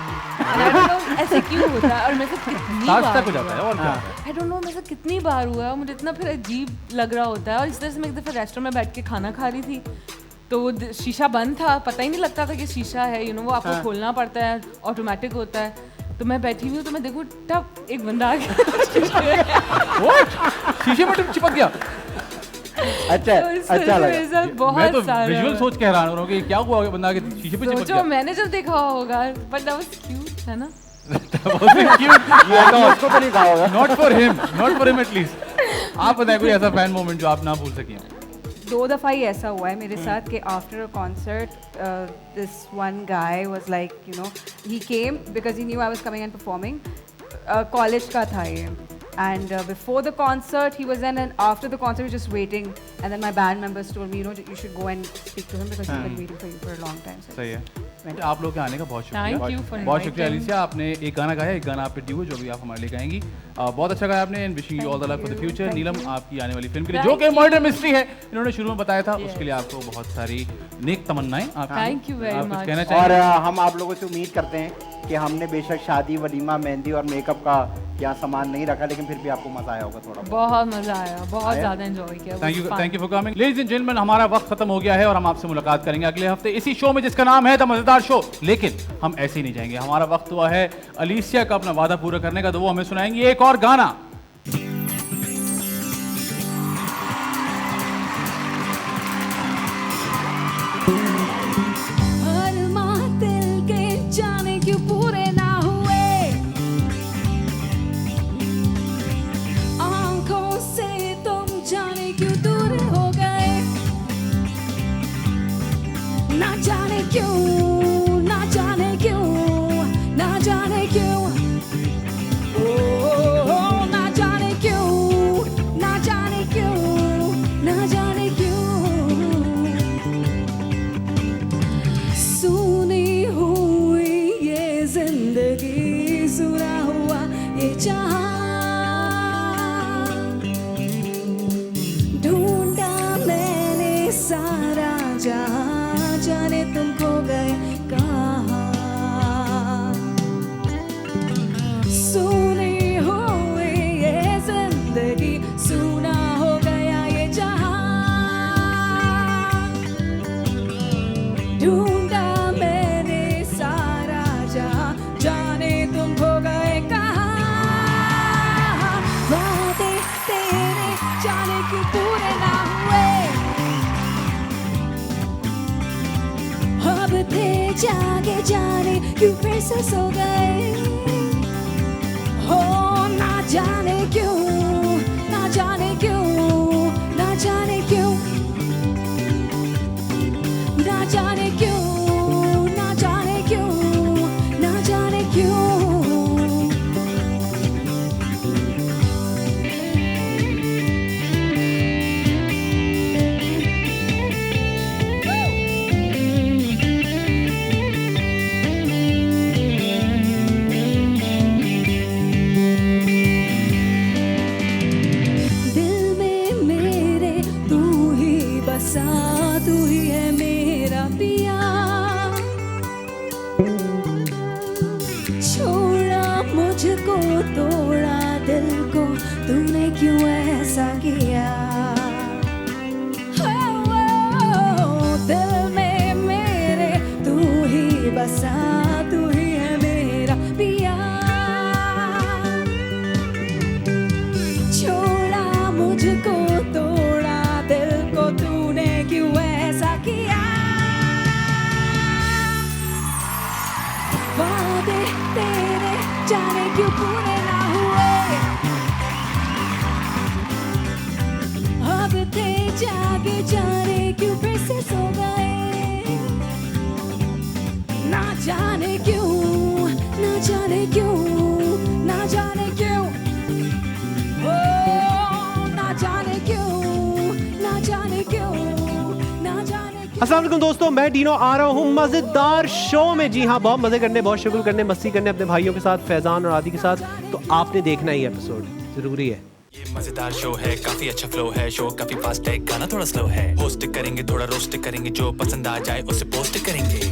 And I don't know ऐसे क्यों होता है, और मेरे साथ कितनी सांस बार तक हो जाता है और क्या होता है? आई डोंट नो मेरे साथ कितनी बार हुआ है और मुझे इतना फिर अजीब लग रहा होता है। और इस तरह से मैं एक दफ़ा रेस्टोरेंट में बैठ के खाना खा रही थी, तो वो शीशा बंद था, पता ही नहीं लगता था कि शीशा है, यू नो वो आपको खोलना पड़ता है, ऑटोमेटिक होता है। तो मैं बैठी हुई हूँ तो मैं देखूँ टप एक बंदा आ गया। What? शीशे में चिपक गया। अच्छा तो इस तरह अच्छा से लगा। मेरे साथ मैं बहुत तो सारा विजुअल हुआ। सोच के हैरान हो रहा हूँ कि क्या हुआ बंदा के शीशे पे चिपक सोचो गया। मैंने जब देखा होगा, बट दैट वाज क्यूट, है ना? इसको तो नहीं कहा होगा। Not for him at least. आप बताएं कोई ऐसा फैन मोमेंट जो आप ना भूल सकिए। 2 दफ़ा ही ऐसा हुआ है मेरे साथ कि after a concert this one guy was like you know he came because he new I was coming and performing, college का था ये, and before the concert he was in, and after the concert we were just waiting, and then my band members told me, you know, you should go and speak to him because he's been waiting for you for a long time. So सही है। went. आप लोग के आने का बहुत शुक्रिया। Thank you for बहुत शुक्रिया inviting. अलीसिया, आपने एक गाना गाया, एक गाना आप पे ड्यू है जो भी आप हमारे लिए गाएंगी। बहुत अच्छा गाया आपने, and wishing you all the luck for the future. Thank Neelam you. आपकी आने वाली फिल्म के लिए Thank जो कि you. मर्डर मिस्ट्री है, इन्होंने शुरू में बताया था, Yes. उसके लिए आपको बहुत सारी नेक तमन्नाएं। आप Thank you very आप कुछ much. कहना और चाहिए? हम आप लोगों से उम्मीद करते हैं कि हमने बेशक शादी वलीमा मेहंदी और मेकअप का यहाँ सामान नहीं रखा, लेकिन फिर भी आपको मजा आया होगा थोड़ा बहुत। बहुत मजा आया, बहुत आया? ज़्यादा एंजॉय किया। Thank you for coming. Ladies and gentleman, हमारा वक्त खत्म हो गया है और हम आपसे मुलाकात करेंगे अगले हफ्ते इसी शो में जिसका नाम है द मजेदार शो। लेकिन हम ऐसे ही नहीं जाएंगे, हमारा वक्त हुआ है अलीसिया का अपना वादा पूरा करने का, तो वो हमें सुनाएंगी एक और गाना। अरमां दिल के जाने क्यों पूरे ना हुए, आंखों से तुम जाने क्यों दूर हो गए, ना जाने क्यों, ना जाने क्यों, ना जाने क्यों, ओ ना जाने क्यों, ना जाने क्यों, ना जाने क्यों। सुनी हुई ये जिंदगी, सुना हुआ ये जहां, ढूंढा मैंने सारा जहां, जाने तुम खो गए कहाँ। सुनी हुई ये जिंदगी, सुना हो गया ये जहां, ढूंढा मैंने सारा जहां, जाने तुम खो गए कहाँ। वादे तेरे जाने क्यों पूरे ना हुए, अब थे जागे जाने क्यों फिर से सो गए, हो ना जाने क्यों, ना जाने क्यों, ना जाने क्यों, ना जाने क्यों, ना जाने क्यों, ना जाने क्यों। दिल में मेरे तू ही बसा, तू ही है मेरा पिया, छोड़ा मुझको, तोड़ा दिल को, तूने क्यों ऐसा किया। दिल में मेरे तू ही बसा, तू ही है मेरा पिया, छोड़ा मुझको, तोड़ा दिल को, तूने क्यों ऐसा किया। वादे तेरे जाने क्यों पूरे ना हुए, अब थे जागे जाने क्यों फिर से सो गए, ना जाने क्यों, ना जाने क्यों, ना जाने क्यों, ओ ना जाने क्यों, ना जाने क्यों। अस्सलाम वालेकुम दोस्तों, मैं डीनो आ रहा हूँ मजेदार शो में। जी हाँ, बहुत मजे करने, बहुत शुगल करने, मस्ती करने अपने भाइयों के साथ, फैजान और आदि के साथ। तो आपने देखना ही एपिसोड, जरूरी है। ये मजेदार शो है, काफी अच्छा फ्लो है, शो काफी फास्ट है, गाना थोड़ा स्लो है। होस्ट करेंगे, थोड़ा रोस्ट करेंगे, जो पसंद आ जाए उसे पोस्ट करेंगे।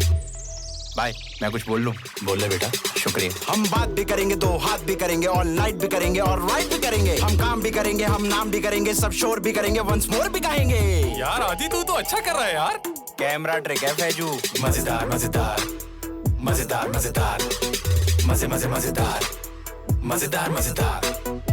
बाय, मैं कुछ बोल लूं? बोल ले बेटा, शुक्रिया। हम बात भी करेंगे, दो हाथ भी करेंगे, ऑल नाइट भी करेंगे और राइट भी करेंगे। हम काम भी करेंगे, हम नाम भी करेंगे, सब शोर भी करेंगे, वंस मोर भी कहेंगे। यार आदि तू तो अच्छा कर रहा है यार। कैमरा ट्रिक है फैजू। मजेदार मजेदार मजेदार मजेदार मजे मजे मजेदार मजेदार मजेदार